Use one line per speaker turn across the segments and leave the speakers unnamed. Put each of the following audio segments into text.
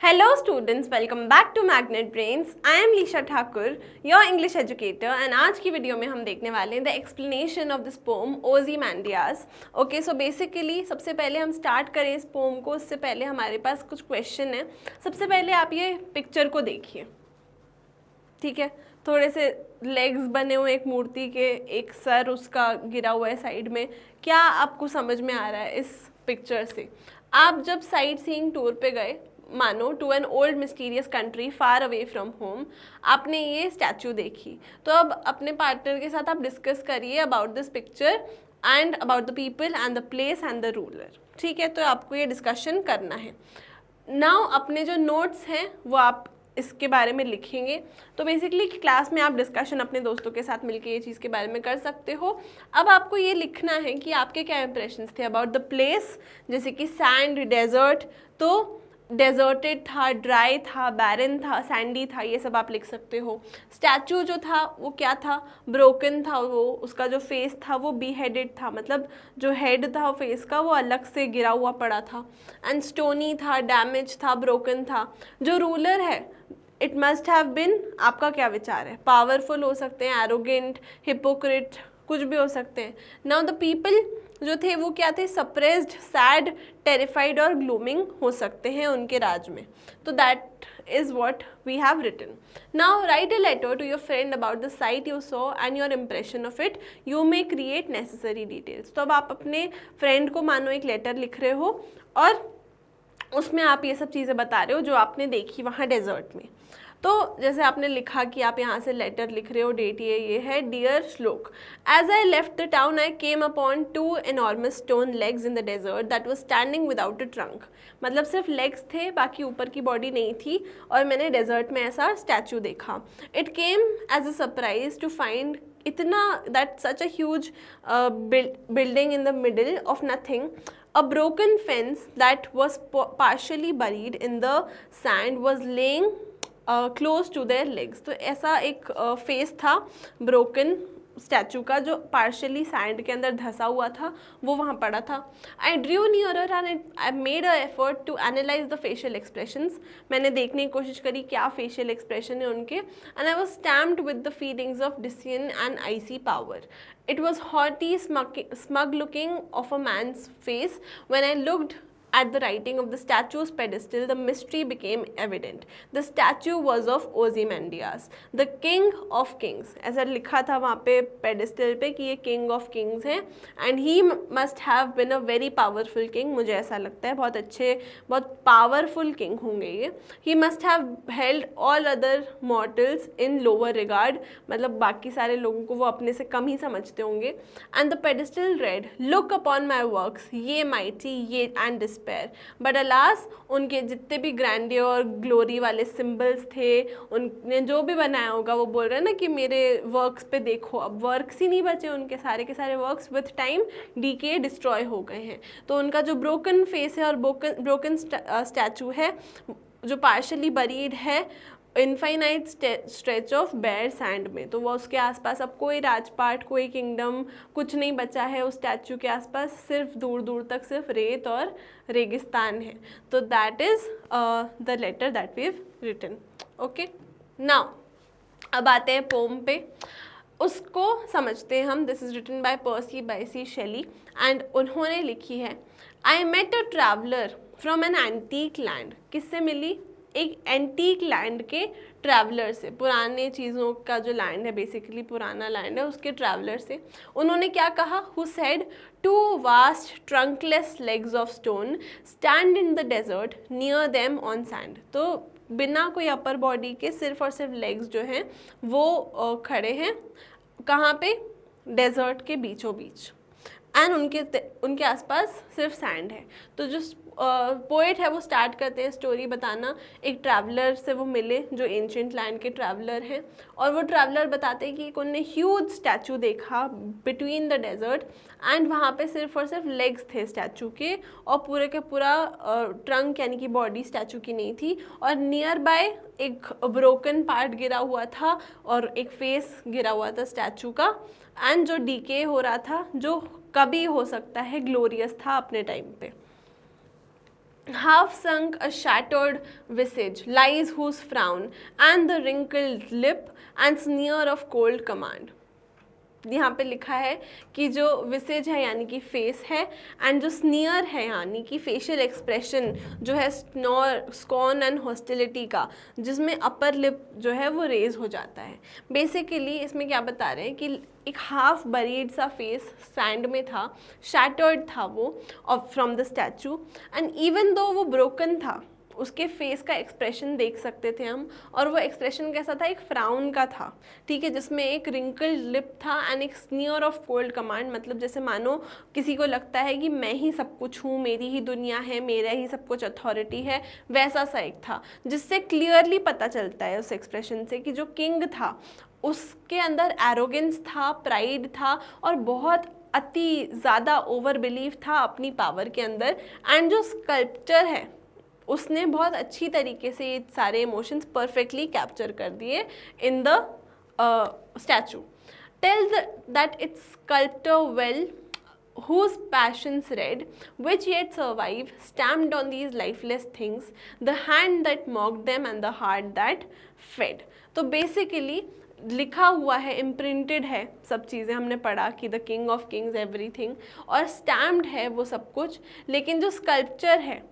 Hello students, welcome back to Magnet Brains. I am Lisha Thakur, your English educator, and आज की video में हम देखने वाले हैं the explanation of this poem Ozymandias. Okay, so basically सबसे पहले हम स्टार्ट करें इस पोम को, उससे पहले हमारे पास कुछ क्वेश्चन है. सबसे पहले आप ये पिक्चर को देखिए, ठीक है. थोड़े से लेग्स बने हुए एक मूर्ति के, एक सर उसका गिरा हुआ है साइड में. क्या आपको समझ में आ रहा है इस पिक्चर से? आप जब साइट सीइंग टूर पे गए, मानो to an old mysterious country far away from home, आपने ये स्टैचू देखी, तो अब अपने पार्टनर के साथ आप डिस्कस करिए about this picture and about the people and the place and the ruler. ठीक है, तो आपको ये डिस्कशन करना है. नाउ अपने जो नोट्स हैं वो आप इसके बारे में लिखेंगे. तो बेसिकली क्लास में आप डिस्कशन अपने दोस्तों के साथ मिलके ये चीज़ के बारे में कर सकते हो. अब आपको ये लिखना है कि आपके क्या इंप्रेशंस थे अबाउट द प्लेस, जैसे कि सैंड, डेजर्ट. तो डेजर्टेड था, ड्राई था, बैरन था, सैंडी था, ये सब आप लिख सकते हो. स्टैचू जो था वो क्या था? ब्रोकन था. वो उसका जो फेस था वो बीहेडेड था, मतलब जो हेड था फेस का वो अलग से गिरा हुआ पड़ा था. एंड स्टोनी था, डैमेज था, ब्रोकन था. जो रूलर है, इट मस्ट हैव बिन, आपका क्या विचार है? पावरफुल हो सकते हैं, एरोगेंट, हिपोक्रिट, कुछ भी हो सकते हैं. नाउ द पीपल जो थे वो क्या थे? सप्रेस्ड, सैड, टेरिफाइड और ग्लूमिंग हो सकते हैं उनके राज में. तो that is what we have written. Now write a letter to your friend about the sight you saw and your impression of it. You may create necessary details. तो अब आप अपने फ्रेंड को मानो एक लेटर लिख रहे हो और उसमें आप ये सब चीज़ें बता रहे हो जो आपने देखी वहाँ डेजर्ट में. तो जैसे आपने लिखा कि आप यहाँ से लेटर लिख रहे हो, डेट ये है, dear Shlok, as I left the town I came upon 2 enormous stone legs in the desert that was standing without a trunk. मतलब सिर्फ लेग्स थे, बाकी ऊपर की बॉडी नहीं थी, और मैंने डेजर्ट में ऐसा स्टैचू देखा. It came as a surprise to find इतना that such a huge building in the middle of nothing. A broken fence that was partially buried in the sand was laying close to their legs. तो ऐसा एक face था broken statue का जो partially sand के अंदर धंसा हुआ था, वो वहाँ पड़ा था. I drew nearer and I made a effort to analyse the facial expressions. मैंने देखने की कोशिश करी क्या फेशियल एक्सप्रेशन है उनके. And I was stamped with the feelings of decision and icy power. It was haughty, smug looking of a man's face. When I looked at the writing of the statue's pedestal, the mystery became evident. The statue was of Ozymandias, the king of kings. ऐसा लिखा था वहाँ पे pedestal पे कि ये king of kings है, and he must have been a very powerful king. मुझे ऐसा लगता है बहुत अच्छे, बहुत powerful king होंगे ये. He must have held all other mortals in lower regard. मतलब बाकी सारे लोगों को वो अपने से कम ही समझते होंगे. And the pedestal read, look upon my works, ye mighty, ye and despair. But alas, उनके जितने भी ग्रैंडे और ग्लोरी वाले सिंबल्स थे, उनने जो भी बनाया होगा, वो बोल रहे हैं ना कि मेरे वर्क्स पे देखो. अब वर्क्स ही नहीं बचे उनके, सारे के सारे works with time DK, destroy हो गए हैं. तो उनका जो ब्रोकन फेस है और ब्रोकन स्टैचू है जो पार्शली बरीड है infinite stretch of bare sand में, तो वो उसके आसपास अब कोई राजपाट, कोई किंगडम, कुछ नहीं बचा है उस स्टैचू के आसपास. सिर्फ दूर दूर तक सिर्फ रेत और रेगिस्तान है. तो that is the letter that we have written. Okay, now अब आते हैं पोम पे, उसको समझते हैं हम. This is written by Percy Bysshe Shelley and उन्होंने लिखी है, I met a traveller from an antique land. किससे मिली? एक एंटीक लैंड के ट्रैवलर से. पुराने चीज़ों का जो लैंड है, बेसिकली पुराना लैंड है, उसके ट्रैवलर से. उन्होंने क्या कहा? Who said, 2 vast trunkless legs of stone stand in the desert near them on sand. तो बिना कोई अपर बॉडी के सिर्फ और सिर्फ लेग्स जो हैं वो खड़े हैं. कहाँ पे? डेजर्ट के बीचों बीच. एंड उनके आसपास सिर्फ सैंड है. तो जो पोएट है वो स्टार्ट करते हैं स्टोरी बताना. एक ट्रैवलर से वो मिले जो एंशिएंट लैंड के ट्रैवलर हैं, और वो ट्रैवलर बताते हैं कि एक उन्होंने ह्यूज स्टैचू देखा बिटवीन द डेजर्ट, एंड वहाँ पे सिर्फ और सिर्फ लेग्स थे स्टैचू के, और पूरे के पूरा ट्रंक यानी कि बॉडी स्टैचू की नहीं थी. और नियर बाय एक ब्रोकन पार्ट गिरा हुआ था और एक फेस गिरा हुआ था स्टैचू का, एंड जो डीके हो रहा था, जो कभी हो सकता है ग्लोरियस था अपने टाइम पे. half sunk, a shattered visage lies whose frown and the wrinkled lip and sneer of cold command. यहाँ पे लिखा है कि जो विसेज है यानी कि फेस है, एंड जो स्नियर है यानी कि फेशियल एक्सप्रेशन जो है स्कॉन एंड हॉस्टिलिटी का, जिसमें अपर लिप जो है वो रेज हो जाता है। बेसिकली इसमें क्या बता रहे हैं कि एक हाफ बरीड सा फेस सैंड में था, शैटर्ड था वो from the statue, and even though वो ब्रोकन था, उसके फेस का एक्सप्रेशन देख सकते थे हम, और वो एक्सप्रेशन कैसा था, एक फ्राउन का था, ठीक है, जिसमें एक रिंकल्ड लिप था एंड एक स्नियर ऑफ कोल्ड कमांड, मतलब जैसे मानो किसी को लगता है कि मैं ही सब कुछ हूँ, मेरी ही दुनिया है, मेरा ही सब कुछ अथॉरिटी है, वैसा सा एक था, जिससे क्लियरली पता चलता है उस एक्सप्रेशन से कि जो किंग था उसके अंदर एरोगेंस था, प्राइड था, और बहुत अति ज़्यादा ओवर बिलीव था अपनी पावर के अंदर। एंड जो स्कल्पचर है उसने बहुत अच्छी तरीके से ये सारे इमोशंस परफेक्टली कैप्चर कर दिए in the statue. Tell that its sculptor well whose passions read, which yet survive, stamped on these lifeless things, the hand that mocked them and the heart that fed. तो basically लिखा हुआ है, imprinted है, सब चीज़ें हमने पढ़ा कि the king of Kings everything, और स्टैम्प्ड है वो सब कुछ, लेकिन जो स्कल्पचर है,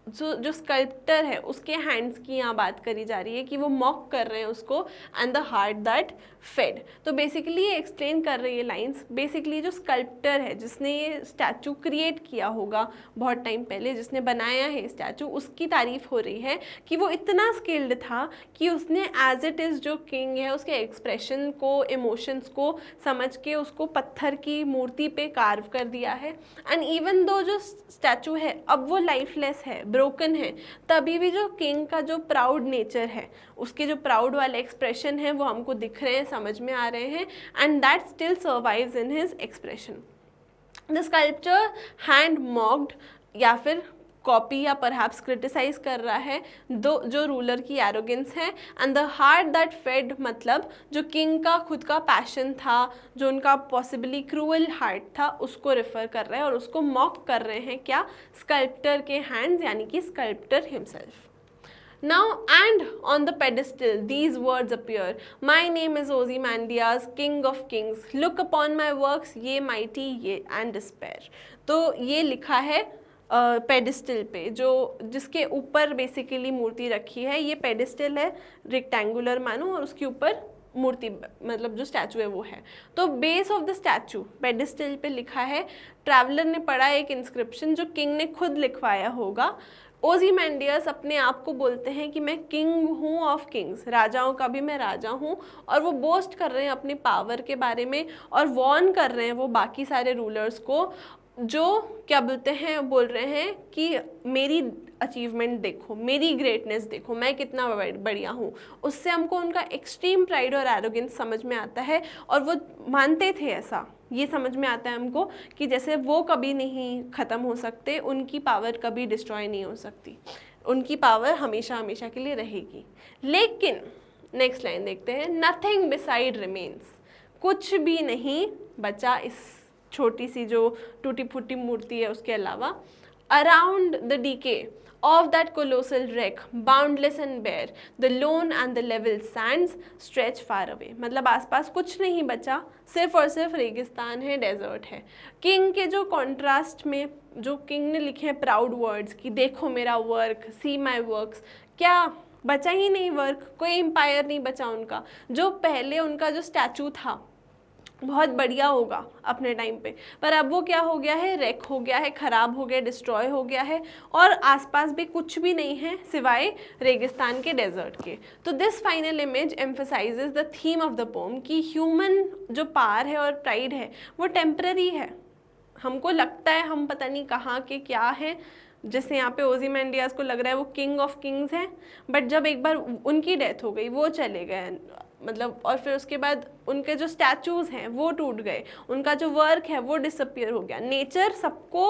जो स्कल्प्टर है, उसके हैंड्स की यहाँ बात करी जा रही है कि वो मॉक कर रहे हैं उसको, and the heart that fed. तो बेसिकली ये एक्सप्लेन कर रही है लाइंस, बेसिकली जो स्कल्प्टर है जिसने ये स्टैचू क्रिएट किया होगा बहुत टाइम पहले, जिसने बनाया है स्टैचू, उसकी तारीफ हो रही है कि वो इतना स्किल्ड था कि उसने एज इट इज़ जो किंग है उसके एक्सप्रेशन को, इमोशंस को समझ के उसको पत्थर की मूर्ति पे कार्व कर दिया है। एंड इवन दो जो स्टैचू है अब वो लाइफलेस है, ब्रोकन है, तभी भी जो किंग का जो प्राउड नेचर है, उसके जो प्राउड वाले एक्सप्रेशन है वो हमको दिख रहे हैं, समझ में आ रहे हैं, and that still survives in his expression. The sculpture hand mocked, या फिर कॉपी या परहैप्स क्रिटिसाइज कर रहा है जो रूलर की एरोगेंस है, and the heart that fed, मतलब जो किंग का खुद का पैशन था, जो उनका पॉसिबली क्रूअल हार्ट था, उसको रेफर कर रहे हैं, और उसको मॉक कर रहे हैं क्या, स्कल्प्टर के हैंड्स, यानी कि sculptor himself. Now and on the pedestal these words appear, my name is Ozymandias, king of kings, look upon my works, ye mighty ye and despair। तो ये लिखा है पेडिस्टल पे, जो जिसके ऊपर बेसिकली मूर्ति रखी है, ये पेडिस्टल है रेक्टेंगुलर मानो, और उसके ऊपर मूर्ति मतलब जो स्टैचू है वो है। तो base of the statue pedestal पे लिखा है, ट्रैवलर ने पढ़ा एक इंस्क्रिप्शन जो किंग ने खुद लिखवाया होगा। ओजीमैंडियस अपने आप को बोलते हैं कि मैं किंग हूँ ऑफ किंग्स, राजाओं का भी मैं राजा हूँ, और वो बोस्ट कर रहे हैं अपनी पावर के बारे में, और वॉर्न कर रहे हैं वो बाकी सारे रूलर्स को, जो क्या बोलते हैं, बोल रहे हैं कि मेरी अचीवमेंट देखो, मेरी ग्रेटनेस देखो, मैं कितना बढ़िया हूँ। उससे हमको उनका एक्सट्रीम प्राइड और एरोगेंस समझ में आता है, और वो मानते थे ऐसा, ये समझ में आता है हमको कि जैसे वो कभी नहीं ख़त्म हो सकते, उनकी पावर कभी डिस्ट्रॉय नहीं हो सकती, उनकी पावर हमेशा हमेशा के लिए रहेगी। लेकिन नेक्स्ट लाइन देखते हैं, नथिंग बिसाइड रिमेन्स, कुछ भी नहीं बचा इस छोटी सी जो टूटी फूटी मूर्ति है उसके अलावा। Around the decay of that colossal wreck, boundless and bare, the lone and the level sands stretch far away। मतलब आसपास कुछ नहीं बचा, सिर्फ और सिर्फ रेगिस्तान है, डेजर्ट है। किंग के जो कॉन्ट्रास्ट में जो किंग ने लिखे हैं प्राउड वर्ड्स कि देखो मेरा वर्क, सी माई वर्क्स, क्या बचा ही नहीं वर्क, कोई एम्पायर नहीं बचा उनका। जो पहले उनका जो स्टैचू था बहुत बढ़िया होगा अपने टाइम पे, पर अब वो क्या हो गया है, रेक हो गया है, ख़राब हो गया, डिस्ट्रॉय हो गया है, और आसपास भी कुछ भी नहीं है सिवाय रेगिस्तान के, डेजर्ट के। तो this final image emphasises the theme of the pome कि ह्यूमन जो पावर है और प्राइड है वो टेम्पररी है। हमको लगता है हम पता नहीं कहाँ के क्या है, जैसे यहाँ पे ओजीमैंडियास को लग रहा है वो किंग ऑफ किंग्स हैं, बट जब एक बार उनकी डेथ हो गई वो चले गए, मतलब, और फिर उसके बाद उनके जो स्टैचूज़ हैं वो टूट गए, उनका जो वर्क है वो डिसअपियर हो गया। नेचर सबको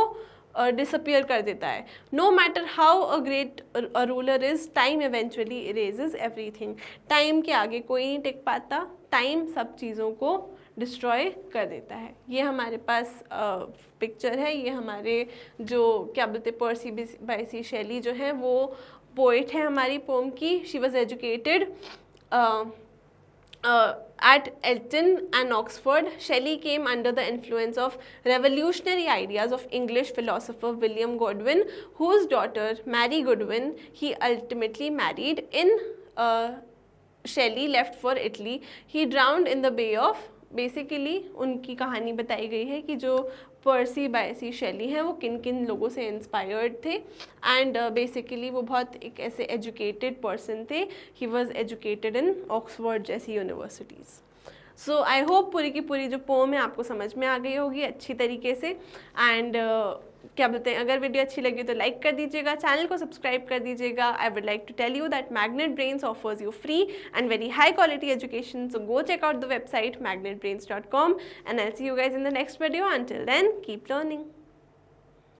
डिसअपियर कर देता है। No matter how a great ruler is, time eventually erases everything. Time के आगे कोई नहीं टिक पाता, टाइम सब चीज़ों को डिस्ट्रॉय कर देता है। ये हमारे पास पिक्चर है, ये हमारे जो क्या बोलते हैं पर्सी बायसी शेली जो है वो पोइट है हमारी पोम की। She was educated at Eton and Oxford. Shelley came under the influence of revolutionary ideas of English philosopher William Godwin, whose daughter Mary Godwin he ultimately married. In Shelley left for Italy, he drowned in the Bay of, basically उनकी कहानी बताई गई है कि जो पर्सी Bysshe शेली हैं वो किन किन लोगों से इंस्पायर्ड थे एंड बेसिकली वो बहुत एक ऐसे एजुकेटेड पर्सन थे। He was educated in Oxford जैसी यूनिवर्सिटीज़। सो आई होप पूरी की पूरी जो पोम है आपको समझ में आ गई होगी अच्छी तरीके से। एंड क्या बोलते हैं, अगर वीडियो अच्छी लगी तो लाइक कर दीजिएगा, चैनल को सब्सक्राइब कर दीजिएगा। I would like to tell you that Magnet Brains offers you free and very high quality education, so go check out the website magnetbrains.com and I'll see you guys in the next video. Until then, keep learning.